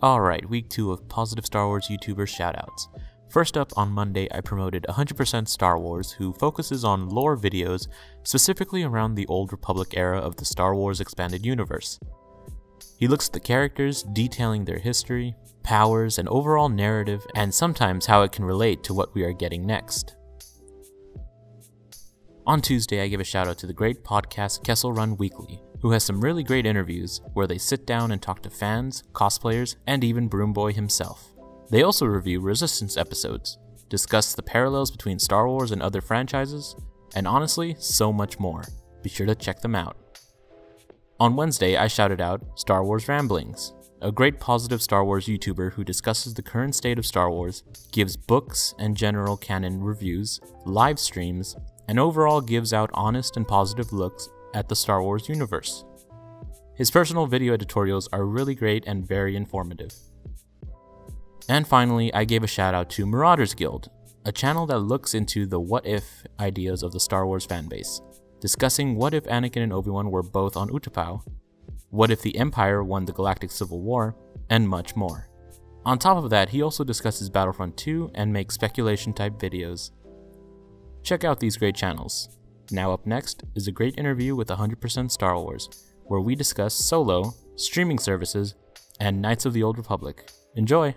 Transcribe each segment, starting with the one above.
Alright, week 2 of Positive Star Wars YouTuber shoutouts. First up, on Monday I promoted 100% Star Wars, who focuses on lore videos specifically around the Old Republic era of the Star Wars Expanded Universe. He looks at the characters, detailing their history, powers, and overall narrative, and sometimes how it can relate to what we are getting next. On Tuesday, I gave a shout out to the great podcast Kessel Run Weekly, who has some really great interviews where they sit down and talk to fans, cosplayers, and even Broomboy himself. They also review Resistance episodes, discuss the parallels between Star Wars and other franchises, and honestly, so much more. Be sure to check them out. On Wednesday, I shouted out Star Wars Ramblings, a great positive Star Wars YouTuber who discusses the current state of Star Wars, gives books and general canon reviews, live streams, and overall gives out honest and positive looks at the Star Wars universe. His personal video editorials are really great and very informative. And finally, I gave a shout out to Marauders Guild, a channel that looks into the what-if ideas of the Star Wars fanbase, discussing what if Anakin and Obi-Wan were both on Utapau, what if the Empire won the Galactic Civil War, and much more. On top of that, he also discusses Battlefront 2 and makes speculation-type videos. Check out these great channels. Now up next is a great interview with 100% Star Wars, where we discuss Solo, streaming services, and Knights of the Old Republic. Enjoy!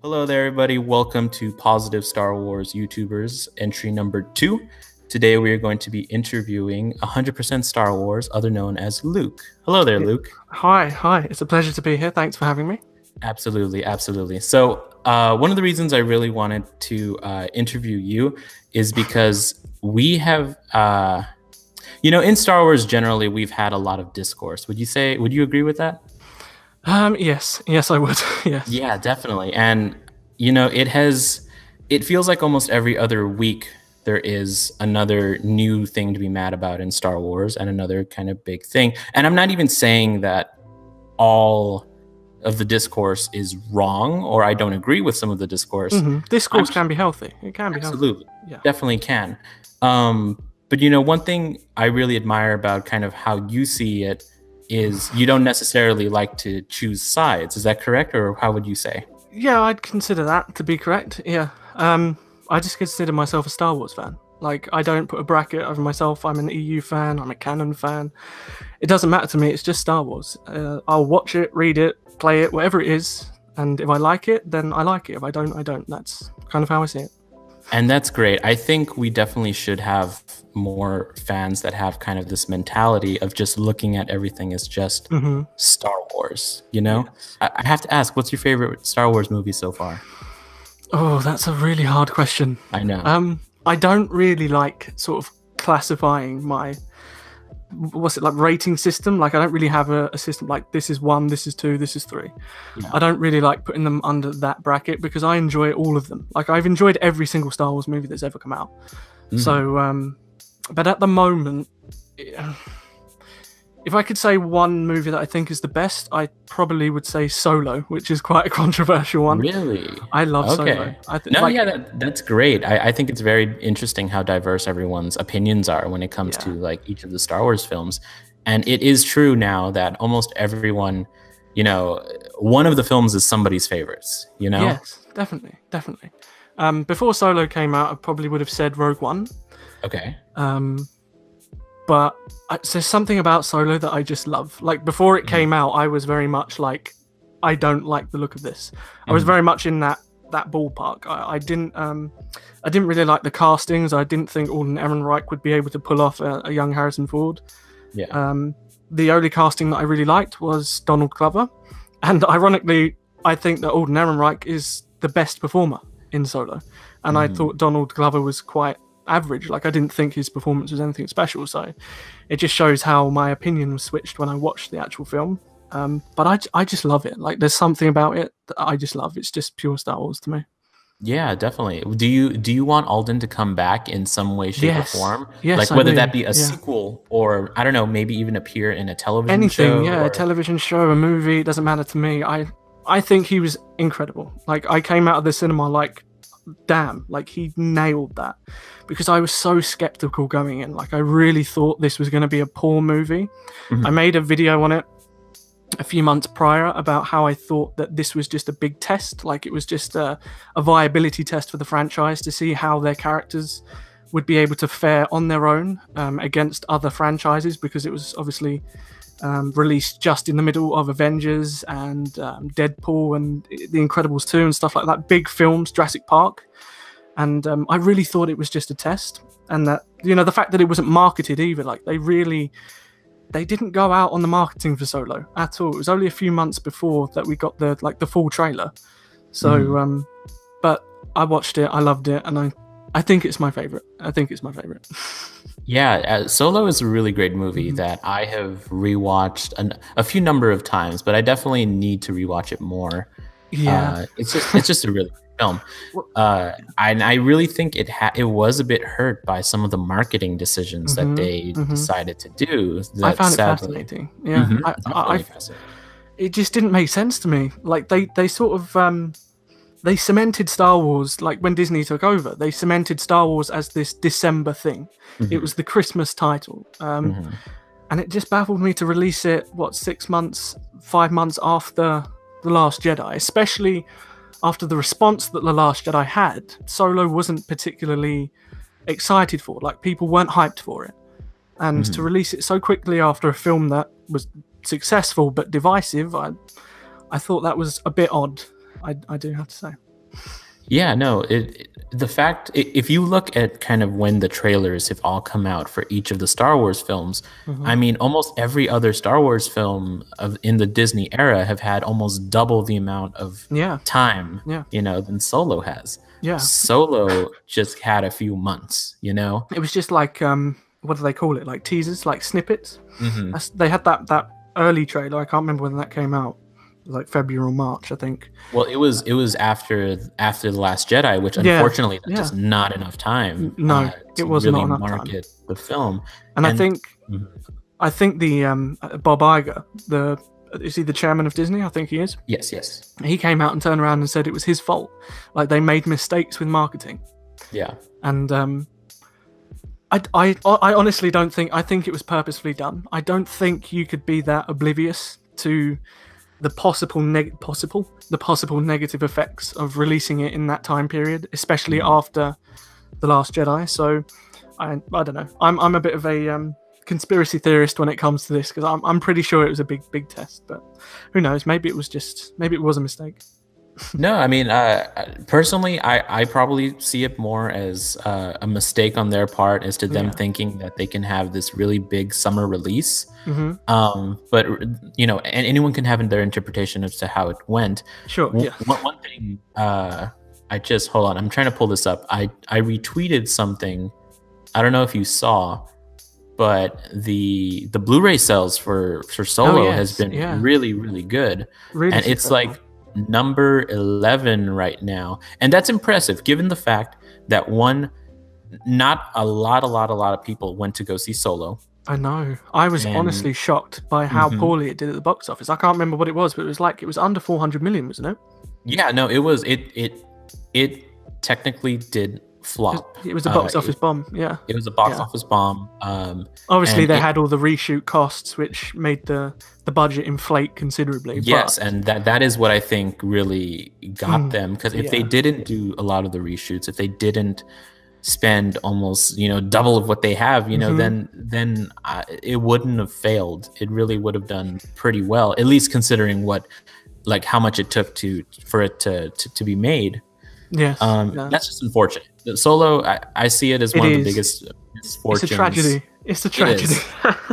Hello there everybody, welcome to Positive Star Wars YouTubers, entry number 2. Today we are going to be interviewing 100% Star Wars, other known as Luke. Hello there, Luke. Hi, it's a pleasure to be here, thanks for having me. Absolutely. So one of the reasons I really wanted to interview you is because we have, in Star Wars generally, we've had a lot of discourse. Would you agree with that? Yes, I would. Yes. Yeah, definitely. And it feels like almost every other week there is another new thing to be mad about in Star Wars and another kind of big thing. And I'm not even saying that all of the discourse is wrong, or I don't agree with some of the discourse. Discourse can be healthy. It can be absolutely healthy. Yeah. Definitely can. But one thing I really admire about kind of how you see it is you don't necessarily like to choose sides. Is that correct, or how would you say? Yeah, I'd consider that to be correct. Yeah. I just consider myself a Star Wars fan. Like, I don't put a bracket over myself. I'm an EU fan. I'm a canon fan. It doesn't matter to me. It's just Star Wars. I'll watch it, read it, play it, whatever it is. And if I like it, then I like it. If I don't, I don't. That's kind of how I see it. And that's great. I think we definitely should have more fans that have kind of this mentality of just looking at everything as just Star Wars, Yes. I have to ask, what's your favorite Star Wars movie so far? Oh, that's a really hard question. I know. I don't really like sort of classifying my rating system. Like, I don't really have a system like this is 1, this is 2, this is 3. Yeah. I don't really like putting them under that bracket because I enjoy all of them. Like, I've enjoyed every single Star Wars movie that's ever come out. So but at the moment, if I could say one movie that I think is the best, I probably would say Solo, which is quite a controversial one. Really? I love Solo. That's great. I think it's very interesting how diverse everyone's opinions are when it comes to like each of the Star Wars films. And it is true now that almost everyone, one of the films is somebody's favorites, Yes, definitely. Before Solo came out, I probably would have said Rogue One. Okay. But there's something about Solo that I just love. Like, before it came out, I was very much like, I don't like the look of this. I was very much in that ballpark. I didn't really like the castings. I didn't think Alden Ehrenreich would be able to pull off a young Harrison Ford. Yeah. The only casting that I really liked was Donald Glover, and ironically, I think that Alden Ehrenreich is the best performer in Solo, and I thought Donald Glover was quite average. Like, I didn't think his performance was anything special, so it just shows how my opinion was switched when I watched the actual film. But I just love it. Like, there's something about it that I just love. It's just pure Star Wars to me. Yeah, definitely. Do you want Alden to come back in some way, shape, or form? Yes, like whether that be a sequel or, I don't know, maybe even appear in a television show? Anything, a television show, a movie, it doesn't matter to me. I think he was incredible. Like, I came out of the cinema like, damn, like, he nailed that, because I was so skeptical going in. Like, I really thought this was going to be a poor movie. I made a video on it a few months prior about how I thought that this was just a big test, like it was just a viability test for the franchise to see how their characters would be able to fare on their own against other franchises, because it was obviously released just in the middle of Avengers and Deadpool and The Incredibles 2 and stuff like that, big films, Jurassic Park. And I really thought it was just a test, and that, you know, the fact that it wasn't marketed either, like they didn't go out on the marketing for Solo at all. It was only a few months before that we got the full trailer. So, but I watched it, I loved it, and I think it's my favorite. Yeah, Solo is a really great movie that I have rewatched a few number of times, but I definitely need to rewatch it more. Yeah, it's just a really good film. And I really think it was a bit hurt by some of the marketing decisions that they decided to do. I found it fascinating. Yeah, it just didn't make sense to me. Like they sort of they cemented Star Wars, like when Disney took over, they cemented Star Wars as this December thing. It was the Christmas title. And it just baffled me to release it, 5 months after The Last Jedi, especially after the response that The Last Jedi had. Solo wasn't particularly excited for, like people weren't hyped for it. And to release it so quickly after a film that was successful but divisive, I thought that was a bit odd. I do have to say. Yeah, no, the fact, if you look at kind of when the trailers have all come out for each of the Star Wars films, I mean, almost every other Star Wars film in the Disney era have had almost double the amount of time, you know, than Solo has. Yeah. Solo just had a few months, you know? It was just like, what do they call it? Like teasers, like snippets? They had that early trailer. I can't remember when that came out. Like February or March, I think. Well, it was after The Last Jedi, which unfortunately that's just not enough time. No, it was really not enough market time. The film. And I think the Bob Iger, is he the chairman of Disney? I think he is. Yes. He came out and turned around and said it was his fault. Like they made mistakes with marketing. Yeah. And I honestly don't think. I think it was purposefully done. I don't think you could be that oblivious to the possible negative effects of releasing it in that time period, especially after The Last Jedi. So I don't know. I'm a bit of a conspiracy theorist when it comes to this, because I'm pretty sure it was a big test, but who knows? Maybe it was a mistake. No, I mean, personally, I probably see it more as a mistake on their part, as to them thinking that they can have this really big summer release. But, you know, and anyone can have their interpretation as to how it went. Sure, One thing, hold on, I'm trying to pull this up. I retweeted something. I don't know if you saw, but the Blu-ray sales for Solo has been really, really good. Really, and it's like number 11 right now, and that's impressive given the fact that not a lot of people went to go see Solo. I know. I was honestly shocked by how poorly it did at the box office. I can't remember what it was, but it was under 400 million, wasn't it? Yeah, no, it technically did flop. It was a box office bomb. Yeah, it was a box office bomb. Obviously, they had all the reshoot costs, which made the budget inflate considerably. Yes, and that is what I think really got them, because if they didn't do a lot of the reshoots, if they didn't spend almost, you know, double of what they have, you know, then it wouldn't have failed. It really would have done pretty well, at least considering how much it took for it to be made. Yes, that's just unfortunate. Solo, I see it as one of the biggest misfortunes. It's a tragedy. It's a tragedy.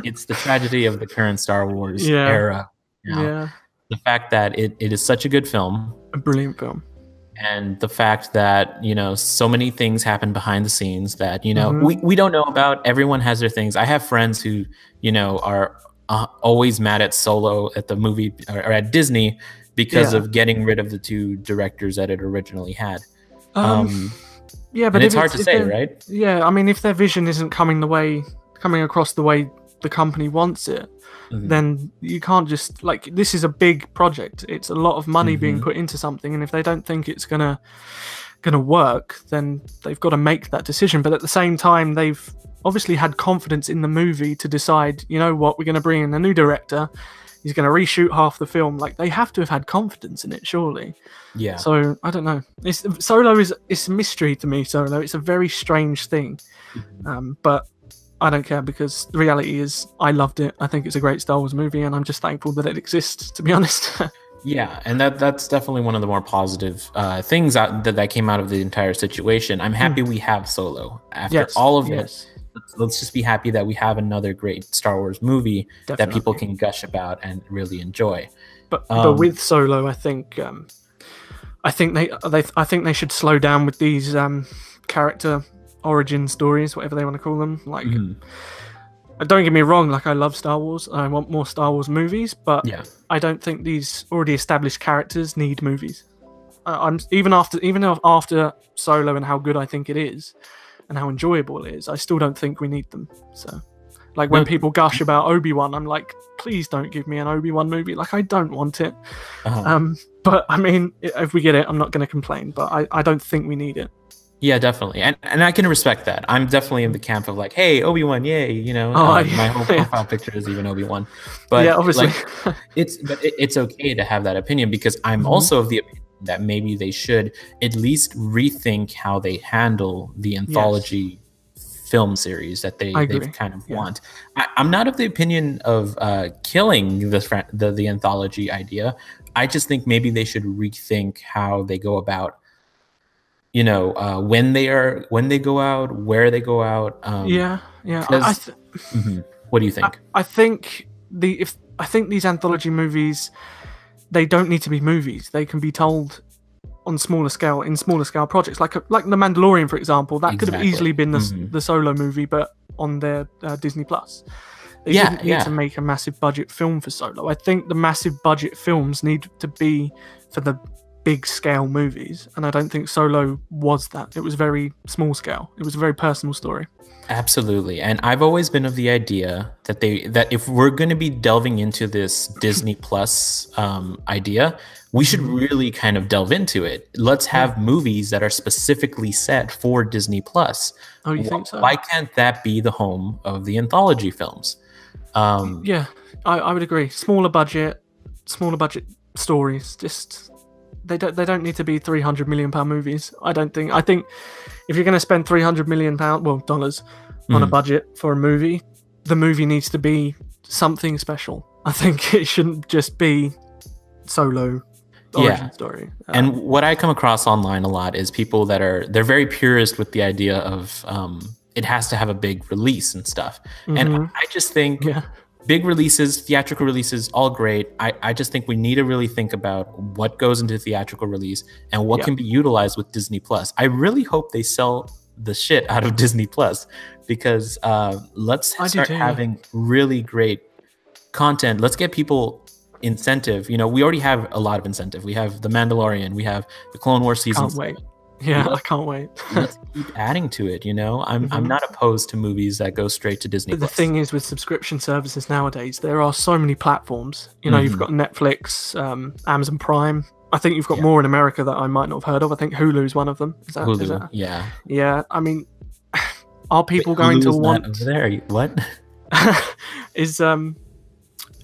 It's the tragedy of the current Star Wars era. You know? The fact that it is such a good film, a brilliant film, and the fact that, you know, so many things happen behind the scenes that, you know, we don't know about. Everyone has their things. I have friends who, you know, are always mad at Solo at the movie or at Disney because of getting rid of the two directors that it originally had. Yeah, but it's hard to say, right? Yeah, I mean, if their vision isn't coming across the way the company wants it, then you can't just, like, this is a big project. It's a lot of money being put into something, and if they don't think it's gonna work, then they've got to make that decision. But at the same time, they've obviously had confidence in the movie to decide, you know what, we're going to bring in a new director. he's going to reshoot half the film. Like, they have to have had confidence in it, surely. Yeah. So I don't know. Solo it's a mystery to me. Solo, it's a very strange thing, but I don't care, because the reality is I loved it. I think it's a great Star Wars movie, and I'm just thankful that it exists, to be honest. Yeah, and that's definitely one of the more positive things that came out of the entire situation. I'm happy we have Solo after all of it. Let's just be happy that we have another great Star Wars movie that people can gush about and really enjoy. But with Solo, I think they should slow down with these character origin stories, whatever they want to call them. Like, don't get me wrong, like, I love Star Wars and I want more Star Wars movies, but I don't think these already established characters need movies. Even after Solo and how good I think it is and how enjoyable it is, I still don't think we need them. So, like, when people gush about Obi-Wan, I'm like, please don't give me an Obi-Wan movie. Like, I don't want it. But I mean, if we get it, I'm not going to complain, but I don't think we need it. Yeah, definitely, and I can respect that. I'm definitely in the camp of like, hey, Obi-Wan, yay, you know. My whole profile picture is even Obi-Wan, but yeah, obviously, like, it's okay to have that opinion, because I'm also of the opinion that maybe they should at least rethink how they handle the anthology film series that they've kind of want. I'm not of the opinion of killing the anthology idea. I just think maybe they should rethink how they go about, you know, when they go out, where they go out. What do you think? I think these anthology movies, they don't need to be movies. They can be told on smaller scale, in smaller scale projects, like The Mandalorian, for example. That could have easily been the Solo movie, but on their Disney Plus. They didn't need to make a massive budget film for Solo. I think the massive budget films need to be for the big scale movies, and I don't think Solo was that. It was very small scale. It was a very personal story. Absolutely. And I've always been of the idea that if we're going to be delving into this Disney Plus idea, we should really kind of delve into it. Let's have movies that are specifically set for Disney Plus. Oh, you think so? Why can't that be the home of the anthology films? Yeah, I would agree. Smaller budget stories. Just they don't need to be £300 million movies. I think if you're going to spend £300 million dollars on a budget for a movie, the movie needs to be something special. I think it shouldn't just be Solo origin story. And what I come across online a lot is people they're very purist with the idea of it has to have a big release and stuff. And I just think big releases, theatrical releases, all great. I just think we need to really think about what goes into theatrical release and what can be utilized with Disney Plus. I really hope they sell the shit out of Disney Plus, because let's start having really great content. Let's get people incentive. You know, we already have a lot of incentive. We have The Mandalorian. We have the Clone Wars season. Can't wait. Yeah, I can't wait. Let's keep adding to it, you know? I'm not opposed to movies that go straight to Disney+. But the thing is, with subscription services nowadays, there are so many platforms. You know, you've got Netflix, Amazon Prime. I think you've got more in America that I might not have heard of. I think Hulu's one of them. Hulu, is that? yeah. Yeah, I mean, are people going to want... over there? What?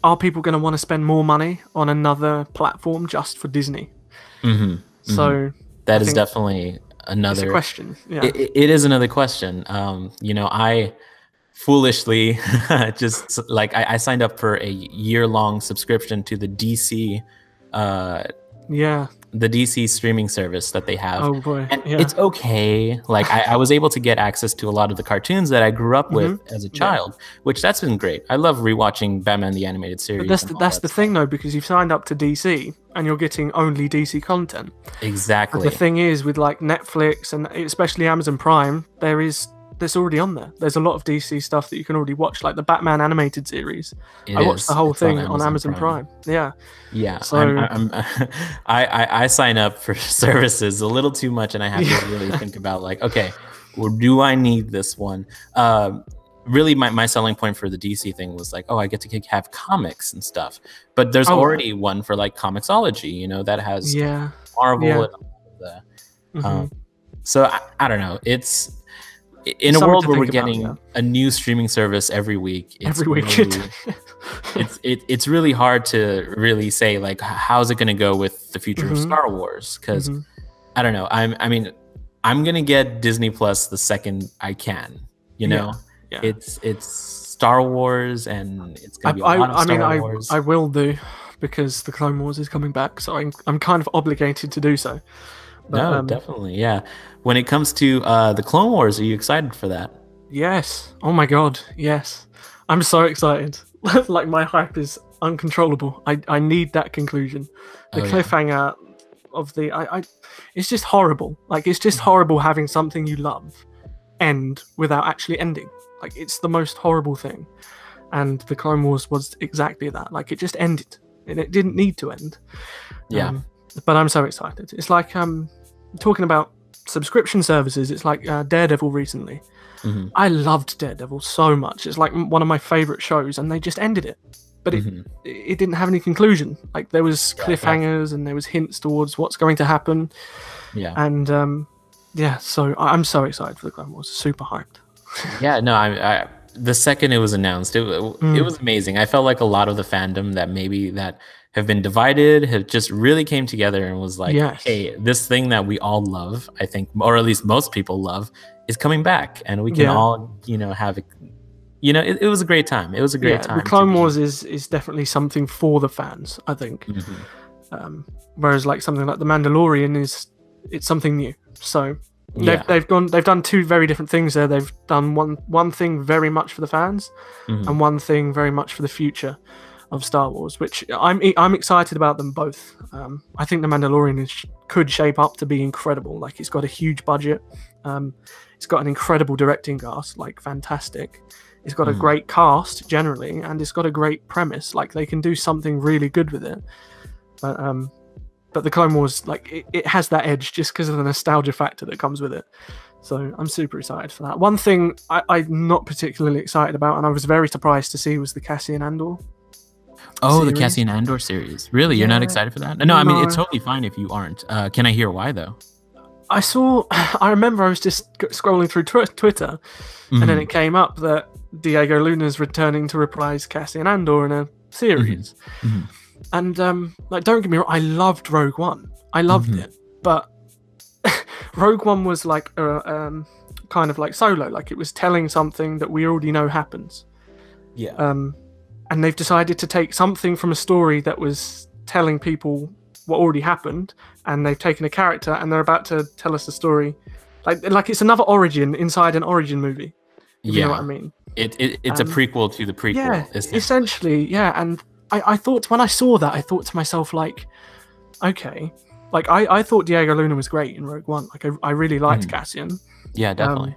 Are people going to want to spend more money on another platform just for Disney? So... That is definitely another... It's a question, yeah. It is another question. You know, I foolishly just, like, I signed up for a year-long subscription to the DC... the DC streaming service that they have. Oh, boy. And it's okay. Like, I was able to get access to a lot of the cartoons that I grew up with as a child, which that's been great. I love rewatching Batman the Animated Series. But that's the thing, though, because you've signed up to DC and you're getting only DC content. Exactly. But the thing is, with like Netflix and especially Amazon Prime, there's already on there. There's a lot of DC stuff that you can already watch, like the Batman animated series. I watched the whole thing on Amazon Prime. Yeah. So I sign up for services a little too much, and I have to really think about, like, okay, well, do I need this one? Really, my selling point for the DC thing was like, oh, I get to have comics and stuff. But there's already one for like Comixology, you know, that has Marvel and all of that. So I don't know. It's in a world where we're getting a new streaming service every week. It's it's really hard to really say like how's it going to go with the future of Star Wars, because I don't know. I mean, I'm gonna get Disney Plus the second I can. You know, it's Star Wars, and it's gonna be a lot of Star Wars. I will do, because the Clone Wars is coming back, so I'm kind of obligated to do so. But, no, definitely, yeah. When it comes to the Clone Wars, are you excited for that? Yes. Oh my God, yes. I'm so excited. Like, my hype is uncontrollable. I need that conclusion. The cliffhanger of the it's just horrible. Like, it's just horrible having something you love end without actually ending. Like, it's the most horrible thing. And the Clone Wars was exactly that. Like, it just ended, and it didn't need to end. Yeah. But I'm so excited. It's like talking about subscription services. It's like Daredevil recently. I loved Daredevil so much. It's like one of my favorite shows, and they just ended it. But it didn't have any conclusion. Like, there was cliffhangers and there was hints towards what's going to happen. Yeah. And so I'm so excited for the Clone Wars. Super hyped. Yeah, no, I the second it was announced, it was amazing. I felt like a lot of the fandom that have been divided have just really came together and was like, hey, this thing that we all love, I think, or at least most people love, is coming back, and we can all, have it. It was a great time. It was a great time. The Clone Wars is definitely something for the fans, I think. Whereas like something like The Mandalorian it's something new. So they've done two very different things there. They've done one thing very much for the fans, and one thing very much for the future of Star Wars, which I'm excited about them both. I think The Mandalorian could shape up to be incredible. Like, it's got a huge budget. It's got an incredible directing cast, like fantastic. It's got a great cast generally, and it's got a great premise. Like, they can do something really good with it. But the Clone Wars, like, it has that edge just because of the nostalgia factor that comes with it. So I'm super excited for that. One thing I'm not particularly excited about, and I was very surprised to see, was the Cassian Andor. Oh, series. The Cassian Andor series. Really? You're not excited for that? No, I mean, it's totally fine if you aren't. Can I hear why, though? I remember I was just scrolling through Twitter, and then it came up that Diego Luna's returning to reprise Cassian Andor in a series. And like, don't get me wrong, I loved Rogue One. I loved it, but Rogue One was like kind of like Solo. Like, it was telling something that we already know happens. Yeah. And they've decided to take something from a story that was telling people what already happened, and they've taken a character and they're about to tell us a story. Like it's another origin inside an origin movie. You know what I mean? It's a prequel to the prequel. Yeah, essentially, yeah. And I thought, when I saw that, I thought to myself, like, okay. Like, I thought Diego Luna was great in Rogue One. Like, I really liked Cassian. Yeah, definitely.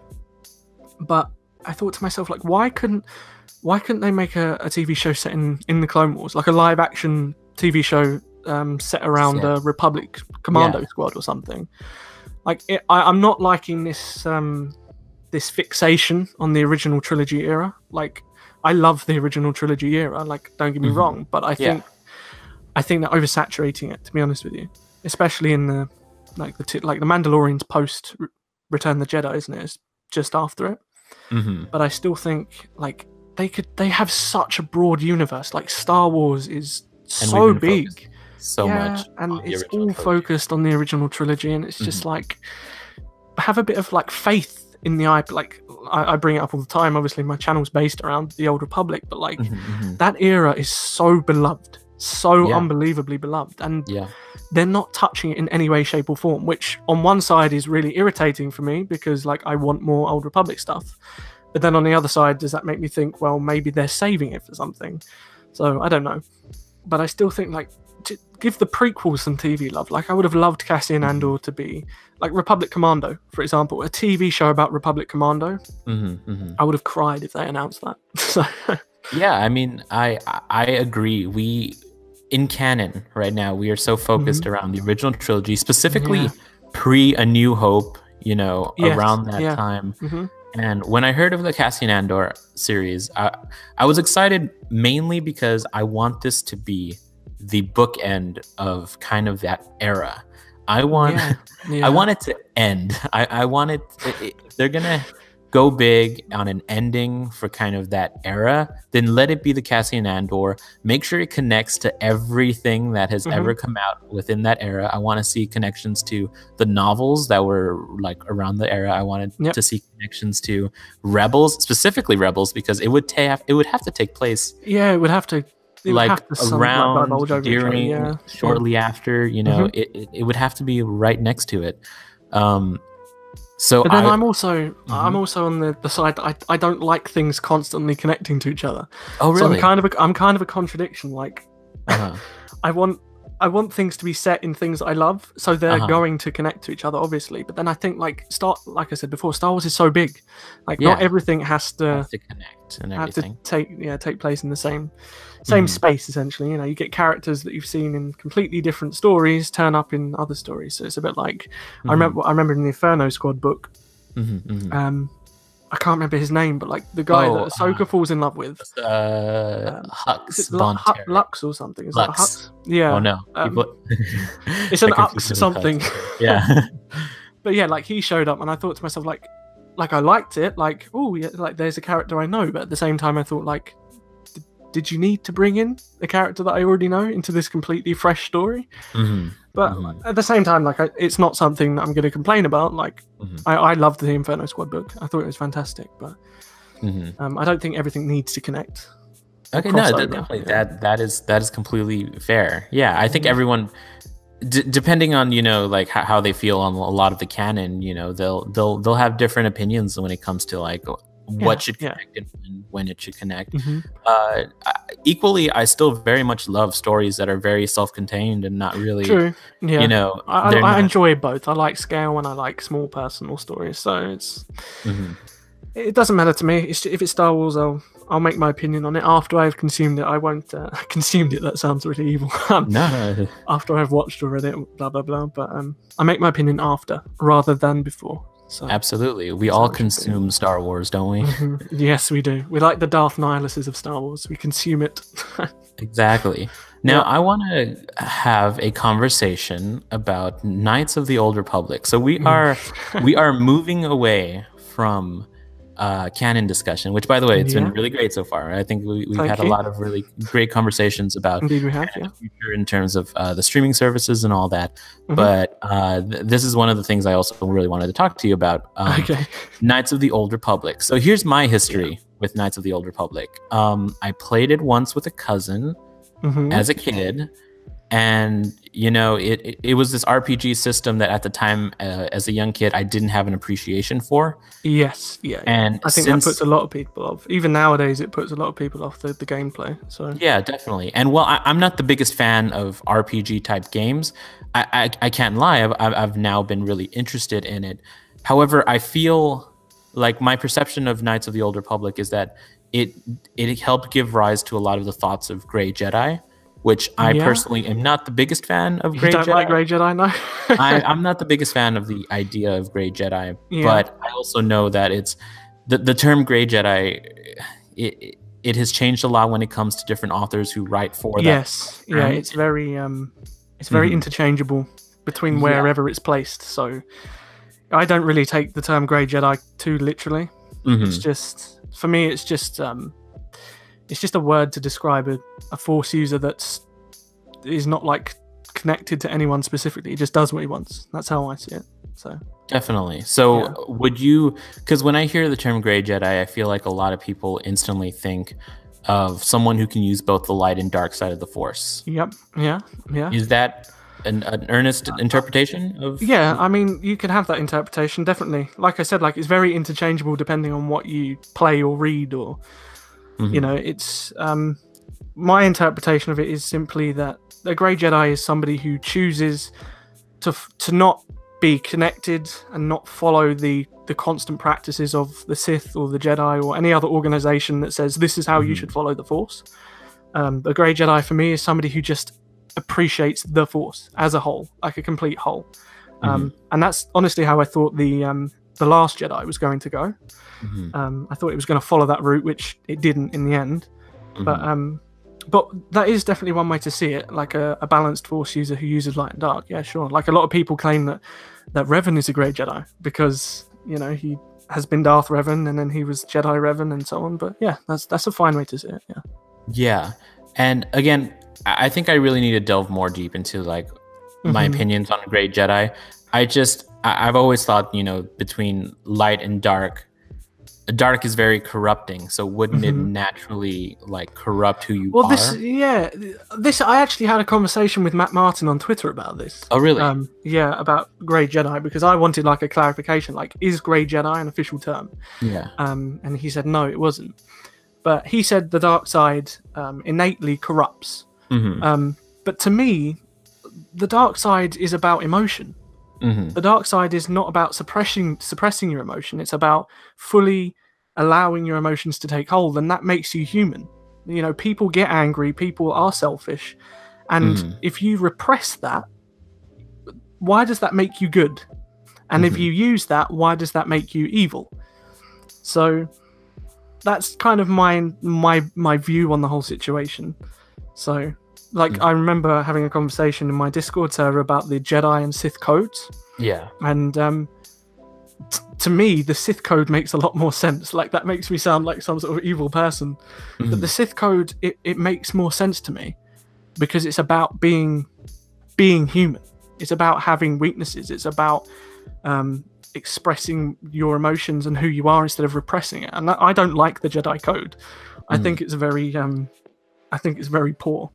But I thought to myself, like, why couldn't they make a TV show set in the Clone Wars? Like, a live action TV show set around a Republic Commando squad or something. Like, I'm not liking this this fixation on the original trilogy era. Like, I love the original trilogy era. Like, don't get me wrong, but I think they're oversaturating it, to be honest with you. Especially in the the Mandalorian's post Return of the Jedi, isn't it? It's just after it. But I still think, like, they have such a broad universe. Like, Star Wars is so big, so much, and it's all focused on the original trilogy. And it's just like, have a bit of like faith in the IP. Like, I bring it up all the time. Obviously, my channel's based around the Old Republic, but like that era is so beloved, so unbelievably beloved, and they're not touching it in any way, shape, or form. Which on one side is really irritating for me, because like, I want more Old Republic stuff. But then on the other side, does that make me think, well, maybe they're saving it for something? So I don't know. But I still think, like, to give the prequels some TV love. Like, I would have loved Cassian Andor to be like Republic Commando, for example, a TV show about Republic Commando. I would have cried if they announced that. So yeah, I mean, I agree. We, in canon right now, we are so focused around the original trilogy, specifically pre A New Hope, around that time. And when I heard of the Cassian Andor series, I was excited mainly because I want this to be the bookend of kind of that era. I want it to end. I want it. They're gonna go big on an ending for kind of that era, then let it be the Cassian Andor. Make sure it connects to everything that has ever come out within that era. I want to see connections to the novels that were like around the era. I wanted to see connections to Rebels, specifically Rebels, because it would have to take place. Yeah, it would have to. Like around, during, shortly after, you know, it would have to be right next to it. So but then I'm also on the side that I don't like things constantly connecting to each other. Oh, really? So I'm kind of a contradiction. Like, I want things to be set in things that I love, so they're going to connect to each other, obviously. But then I think like I said before, Star Wars is so big. Like, not everything has to connect and everything. Take place in the same space, essentially. You know, you get characters that you've seen in completely different stories turn up in other stories. So it's a bit like I remember in the Inferno Squad book. I can't remember his name, but like the guy that Ahsoka falls in love with, Hux, Lux or something. Is Lux. That Hux? Yeah. Oh no, it's an Ux something. Yeah. But yeah, like he showed up, and I thought to myself, like I liked it. Like, oh yeah, like there's a character I know, but at the same time, I thought like, did you need to bring in a character that I already know into this completely fresh story? But at the same time, like it's not something that I'm going to complain about. Like I loved the Inferno Squad book. I thought it was fantastic, but I don't think everything needs to connect. Okay, no, definitely that is completely fair. Yeah, I think everyone, depending on, you know, like how they feel on a lot of the canon, you know, they'll have different opinions when it comes to like what should connect and when it should connect. Equally, I still very much love stories that are very self-contained and not really true. Yeah. You know, I enjoy both. I like scale and I like small personal stories. So it's it doesn't matter to me. If it's Star Wars, I'll make my opinion on it after I've consumed it. I won't consumed it. That sounds really evil. No. After I've watched or read it, blah blah blah. But I make my opinion after rather than before. So, absolutely. We all consume Star Wars, don't we? Yes, we do. We like the Darth Nihiluses of Star Wars. We consume it. Exactly. Now, I want to have a conversation about Knights of the Old Republic. So we are moving away from canon discussion, which, by the way, it's been really great so far. I think we've had a lot of really great conversations about Indeed we have, the future in terms of the streaming services and all that. But this is one of the things I also really wanted to talk to you about. Knights of the Old Republic. So here's my history with Knights of the Old Republic. I played it once with a cousin as a kid. And, you know, it was this RPG system that at the time, as a young kid, I didn't have an appreciation for. Yes, yeah. And I think that puts a lot of people off. Even nowadays, it puts a lot of people off the gameplay. So yeah, definitely. And well, I'm not the biggest fan of RPG type games. I can't lie. I've now been really interested in it. However, I feel like my perception of Knights of the Old Republic is that it helped give rise to a lot of the thoughts of Grey Jedi, which I personally am not the biggest fan of Grey Jedi. You don't like Grey Jedi, no? I'm not the biggest fan of the idea of Grey Jedi, but I also know that it's the term Grey Jedi. It has changed a lot when it comes to different authors who write for that. Yes, yeah, it's very interchangeable between wherever it's placed. So I don't really take the term Grey Jedi too literally. It's just, for me, it's just a word to describe a Force user is not like connected to anyone specifically. He just does what he wants. That's how I see it. So definitely. So would you? Because when I hear the term Grey Jedi, I feel like a lot of people instantly think of someone who can use both the light and dark side of the Force. Yep. Yeah. Is that an earnest interpretation of? Yeah, I mean, you can have that interpretation, definitely. Like I said, like it's very interchangeable depending on what you play or read or. You know, it's my interpretation of it is simply that a Grey Jedi is somebody who chooses to not be connected and not follow the constant practices of the Sith or the Jedi or any other organization that says this is how you should follow the Force. The Grey Jedi for me is somebody who just appreciates the Force as a whole, like a complete whole. And that's honestly how I thought the Last Jedi was going to go. I thought it was going to follow that route, which it didn't in the end. But that is definitely one way to see it, like a balanced Force user who uses light and dark. Yeah, sure. Like a lot of people claim that Revan is a Grey Jedi because, you know, he has been Darth Revan, and then he was Jedi Revan, and so on. But yeah, that's a fine way to see it. Yeah. Yeah, and again, I think I really need to delve more deep into like my opinions on a great Jedi. I've always thought, between light and dark is very corrupting. So wouldn't it naturally like corrupt who you are? I actually had a conversation with Matt Martin on Twitter about this. Oh, really? About Grey Jedi, because I wanted like a clarification, like, is Grey Jedi an official term? Yeah. And he said no, it wasn't. But he said the dark side innately corrupts. But to me, the dark side is about emotion. The dark side is not about suppressing your emotion. It's about fully allowing your emotions to take hold, and that makes you human. People get angry, people are selfish, and if you repress that, why does that make you good? And if you use that, why does that make you evil? So that's kind of my view on the whole situation. So I remember having a conversation in my Discord server about the Jedi and Sith codes. Yeah. And to me, the Sith code makes a lot more sense. Like, that makes me sound like some sort of evil person. But the Sith code, it makes more sense to me, because it's about being human. It's about having weaknesses. It's about expressing your emotions and who you are instead of repressing it. And I don't like the Jedi code. I think it's very poor.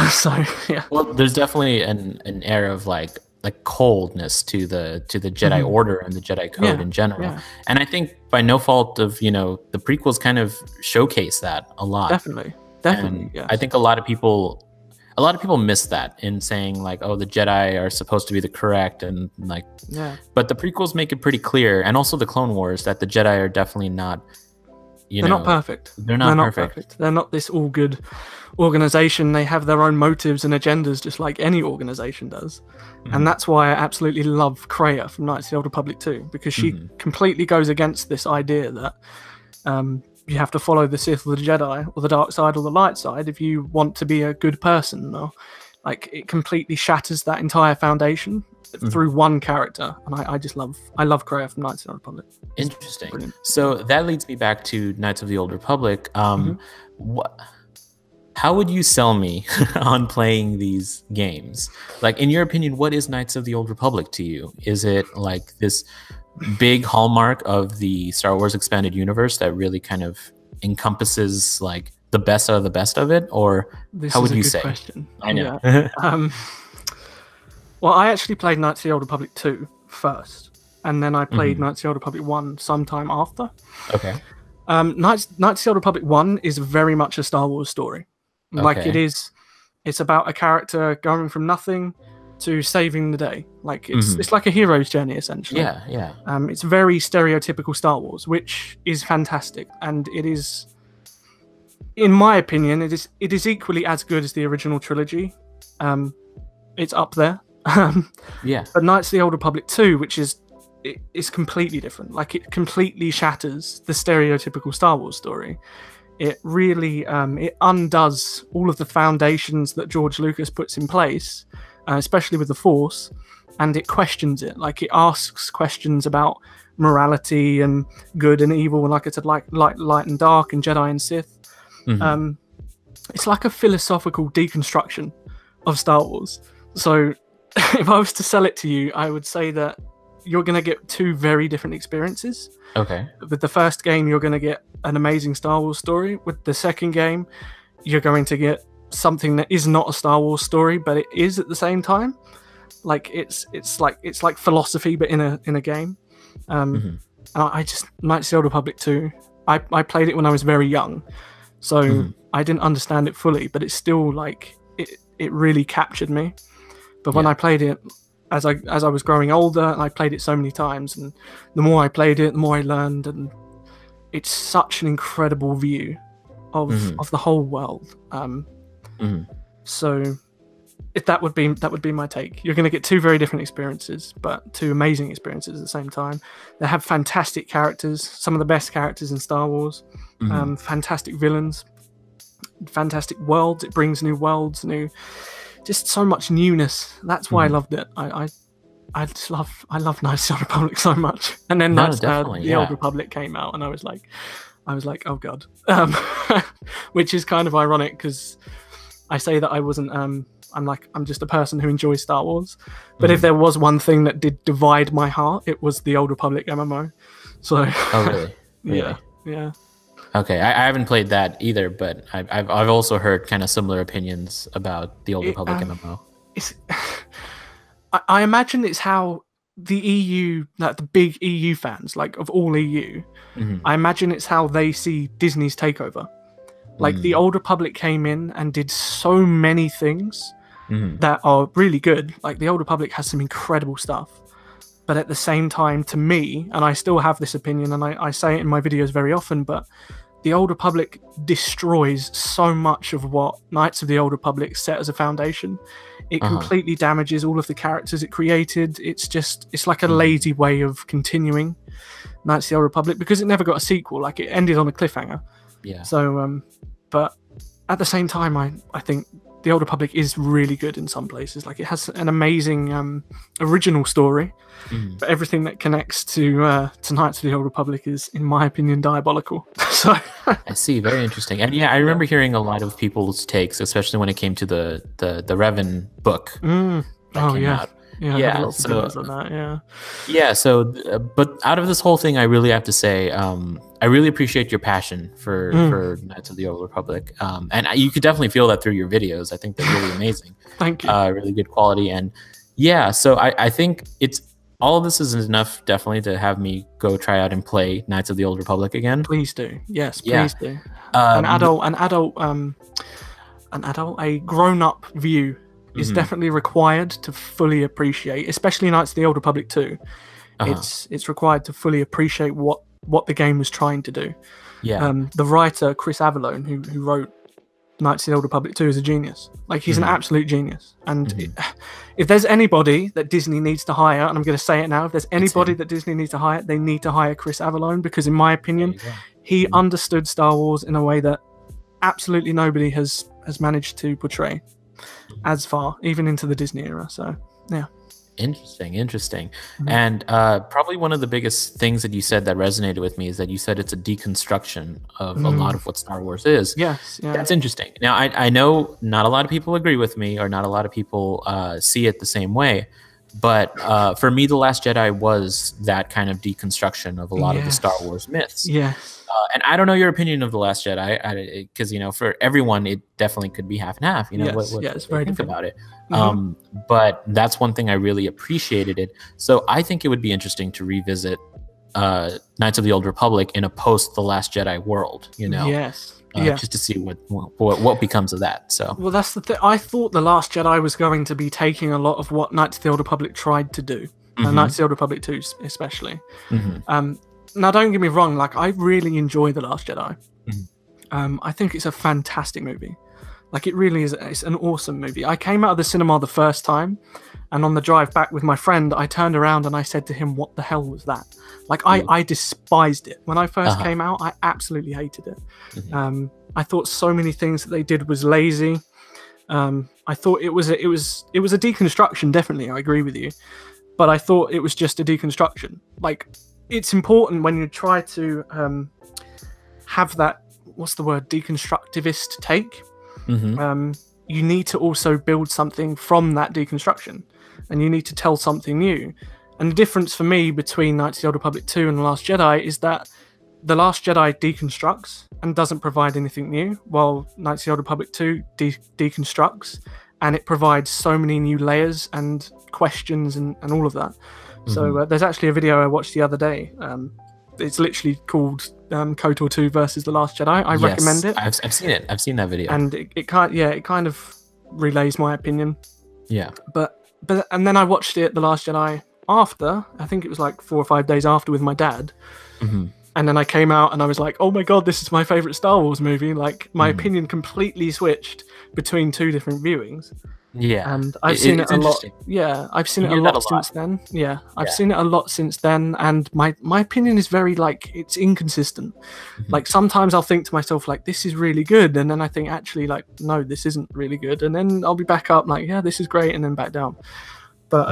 So yeah. Well, there's definitely an air of like coldness to the Jedi Order and the Jedi code in general. Yeah. And I think by no fault of the prequels kind of showcase that a lot. Definitely. Yes. I think a lot of people miss that in saying like, oh, the Jedi are supposed to be the correct, and like, but the prequels make it pretty clear, and also the Clone Wars, that the Jedi are definitely not. They're not perfect. They're not perfect. They're not this all good organization. They have their own motives and agendas, just like any organization does. And that's why I absolutely love Kreia from Knights of the Old Republic 2, because she completely goes against this idea that you have to follow the Sith or the Jedi or the dark side or the light side if you want to be a good person. Or, like, it completely shatters that entire foundation through one character, and I love Kreia from Knights of the Old Republic. Interesting. Brilliant. So that leads me back to Knights of the Old Republic. How would you sell me on playing these games? Like, in your opinion, what is Knights of the Old Republic to you? Is it like this big hallmark of the Star Wars expanded universe that really kind of encompasses like the best of the best of it, or how would you say? Question. I know. Yeah. Well, I actually played Knights of the Old Republic 2 first, and then I played Knights of the Old Republic 1 sometime after. Okay. Knights of the Old Republic 1 is very much a Star Wars story. Like, it's about a character going from nothing to saving the day. Like, it's like a hero's journey, essentially. Yeah. It's very stereotypical Star Wars, which is fantastic, and it is, in my opinion, it is equally as good as the original trilogy. It's up there. But Knights of the Old Republic 2, which is completely different. Like, it completely shatters the stereotypical Star Wars story. It really it undoes all of the foundations that George Lucas puts in place, especially with the Force, and it questions it. Like, it asks questions about morality and good and evil, and like I said, like light and dark, and Jedi and Sith. It's like a philosophical deconstruction of Star Wars. So if I was to sell it to you, I would say that you're going to get two very different experiences. Okay. With the first game, you're going to get an amazing Star Wars story. With the second game, you're going to get something that is not a Star Wars story, but it is at the same time. Like, it's like philosophy, but in a game. And I just, Knights of the Old Republic 2, I played it when I was very young, so I didn't understand it fully, but it's still like it really captured me. But when I played it as I was growing older, and I played it so many times, and the more I played it, the more I learned, and it's such an incredible view of the whole world. So that would be my take. You're going to get two very different experiences, but two amazing experiences at the same time. They have fantastic characters, some of the best characters in Star Wars, fantastic villains, fantastic worlds. It brings new worlds, just so much newness. That's why I loved it. I I love Knights of the Old Republic so much. And then No, that's definitely, the yeah. Old Republic came out, and I was like, oh god, which is kind of ironic because I say that I wasn't. I'm just a person who enjoys Star Wars. But if there was one thing that did divide my heart, it was the Old Republic MMO. So. Oh, really? Really? Yeah. Okay, I haven't played that either, but I've also heard kind of similar opinions about the Old Republic MMO. I imagine it's how the EU, like the big EU fans, like of all EU, I imagine it's how they see Disney's takeover. Like the Old Republic came in and did so many things that are really good. Like the Old Republic has some incredible stuff. But at the same time, to me, and I still have this opinion, and I say it in my videos very often, but the Old Republic destroys so much of what Knights of the Old Republic set as a foundation. It completely damages all of the characters it created. It's like a lazy way of continuing Knights of the Old Republic because it never got a sequel. Like it ended on a cliffhanger. Yeah. So, but at the same time, I think the Old Republic is really good in some places. Like it has an amazing original story, but everything that connects to Knights of the Old Republic is, in my opinion, diabolical. So I see, very interesting. And yeah, I remember hearing a lot of people's takes, especially when it came to the Revan book. That came out. Yeah. So on that, yeah. So, but out of this whole thing, I really have to say, I really appreciate your passion for Knights of the Old Republic, and you could definitely feel that through your videos. I think they're really amazing. Thank you. Really good quality, and yeah. So I think it's all of this is enough, definitely, to have me go try out and play Knights of the Old Republic again. Please do. Yes, please do. A grown-up view is definitely required to fully appreciate, especially Knights of the Old Republic 2. It's required to fully appreciate what the game was trying to do. Yeah. The writer Chris Avellone, who wrote Knights of the Old Republic 2, is a genius. Like he's an absolute genius. And if there's anybody that Disney needs to hire, and I'm going to say it now, if there's anybody that Disney needs to hire, they need to hire Chris Avellone, because in my opinion, he understood Star Wars in a way that absolutely nobody has managed to portray as far, even into the Disney era. So yeah. Interesting. And probably one of the biggest things that you said that resonated with me is that you said it's a deconstruction of a lot of what Star Wars is. Yes. Yeah. That's interesting. Now, I know not a lot of people agree with me, or not a lot of people see it the same way. But for me, The Last Jedi was that kind of deconstruction of a lot of the Star Wars myths. Yes. And I don't know your opinion of The Last Jedi, because for everyone it definitely could be half and half. It's very different about it. But that's one thing I really appreciated it. So I think it would be interesting to revisit Knights of the Old Republic in a post The Last Jedi world. Yes. Just to see what becomes of that. So well, that's the thing. I thought The Last Jedi was going to be taking a lot of what Knights of the Old Republic tried to do, Knights of the Old Republic 2 especially. Now, don't get me wrong, like I really enjoy The Last Jedi. I think it's a fantastic movie. Like it really is. It's an awesome movie. I came out of the cinema the first time, and on the drive back with my friend, I turned around and I said to him, "What the hell was that?" Like I despised it when I first came out. I absolutely hated it. I thought so many things that they did was lazy. I thought it was a deconstruction. Definitely, I agree with you. But I thought it was just a deconstruction. Like it's important when you try to have that, what's the word, deconstructivist take. You need to also build something from that deconstruction, and you need to tell something new. And the difference for me between Knights of the Old Republic 2 and The Last Jedi is that The Last Jedi deconstructs and doesn't provide anything new, while Knights of the Old Republic 2 deconstructs, and it provides so many new layers and questions and all of that. So there's actually a video I watched the other day. It's literally called KOTOR 2 versus The Last Jedi. I recommend it. I've seen it. I've seen that video. And it kind of relays my opinion. Yeah. But and then I watched it, The Last Jedi, after, I think it was like 4 or 5 days after, with my dad. And then I came out and I was like, oh my god, this is my favorite Star Wars movie. Like my opinion completely switched between 2 different viewings. Yeah. And I've seen it a lot. Yeah, I've seen it a lot since then. Yeah, I've seen it a lot since then, and my opinion is very, like, it's inconsistent. Like sometimes I'll think to myself like, this is really good, and then I think actually like, no, this isn't really good, and then I'll be back up like, yeah, this is great, and then back down. But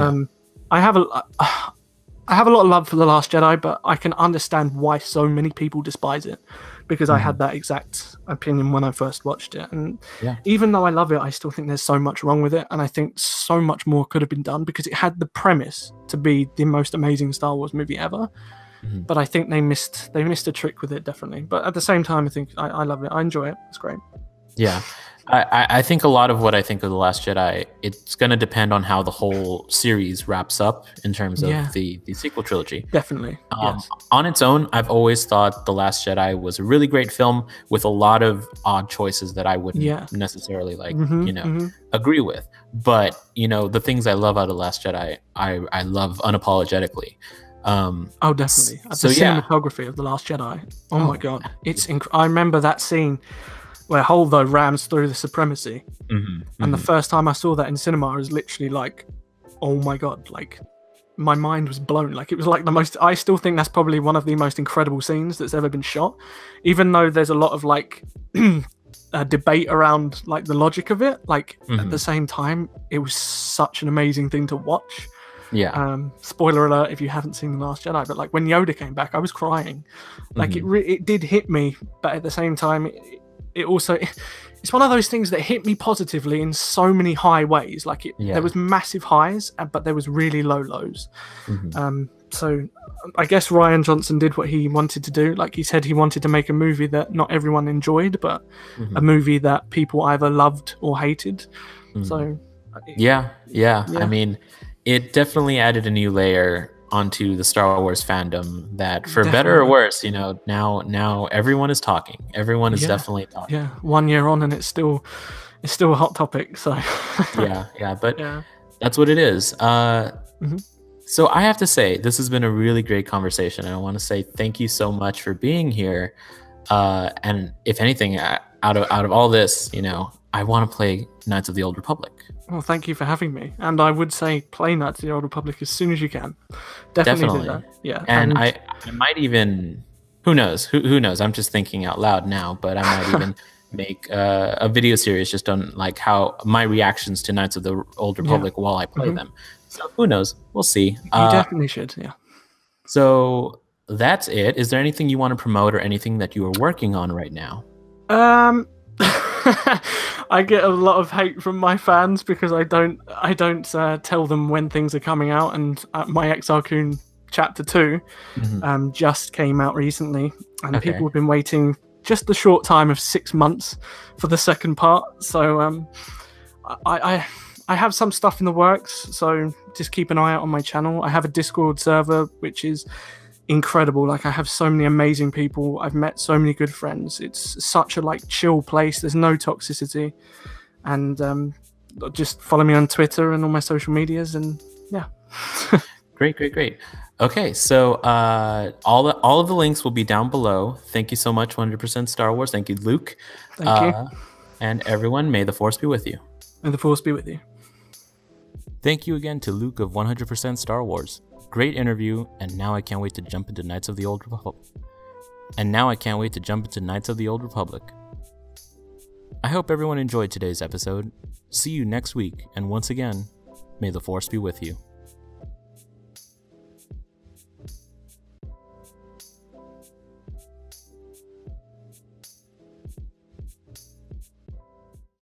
I have a lot of love for The Last Jedi, but I can understand why so many people despise it, because I had that exact opinion when I first watched it. And even though I love it, I still think there's so much wrong with it, and I think so much more could have been done, because it had the premise to be the most amazing Star Wars movie ever. But I think they missed a trick with it, definitely. But at the same time, I think I love it. I enjoy it. It's great. Yeah. I think a lot of what I think of The Last Jedi, it's going to depend on how the whole series wraps up in terms of the sequel trilogy. Definitely. Yes. On its own, I've always thought The Last Jedi was a really great film with a lot of odd choices that I wouldn't necessarily agree with. But, the things I love out of The Last Jedi, I love unapologetically. Definitely. The cinematography of The Last Jedi. Oh my God. It's I remember that scene where Holdo rams through the Supremacy, and the first time I saw that in cinema, I was literally like, "Oh my God!" Like, my mind was blown. Like, it was like the most. I still think that's probably one of the most incredible scenes that's ever been shot, even though there's a lot of like debate around like the logic of it. Like, at the same time, it was such an amazing thing to watch. Yeah. Spoiler alert if you haven't seen The Last Jedi, but like when Yoda came back, I was crying. Like it did hit me, but at the same time, it also, it's one of those things that hit me positively in so many high ways. Like there was massive highs, but there was really low lows. So I guess Rian Johnson did what he wanted to do. Like he said, he wanted to make a movie that not everyone enjoyed, but a movie that people either loved or hated. So yeah. I mean, it definitely added a new layer onto the Star Wars fandom that, for better or worse, now everyone is talking. Everyone is definitely talking. Yeah, 1 year on and it's still a hot topic. So but that's what it is. So I have to say, this has been a really great conversation, and I want to say thank you so much for being here. And if anything, out of all this, I want to play Knights of the Old Republic. Well, thank you for having me. And I would say play Knights of the Old Republic as soon as you can. Definitely. Do that. Yeah. And I might even, who knows? Who knows? I'm just thinking out loud now, but I might even make a video series just on like how my reactions to Knights of the Old Republic while I play them. So who knows? We'll see. You definitely should, yeah. So that's it. Is there anything you want to promote or anything that you are working on right now? I get a lot of hate from my fans because I don't tell them when things are coming out, and my Exarchon Chapter 2 just came out recently, and people have been waiting just the short time of 6 months for the second part. So I have some stuff in the works, so just keep an eye out on my channel. I have a Discord server which is incredible. Like, I have so many amazing people. I've met so many good friends. It's such a like chill place. There's no toxicity, and just follow me on Twitter and all my social medias, and yeah. Great. Okay, so all of the links will be down below. Thank you so much, 100% Star Wars. Thank you, Luke. Thank you. And everyone, may the Force be with you. May the Force be with you. Thank you again to Luke of 100% Star Wars. Great interview, and now I can't wait to jump into Knights of the Old Republic. I hope everyone enjoyed today's episode. See you next week, and once again, may the Force be with you.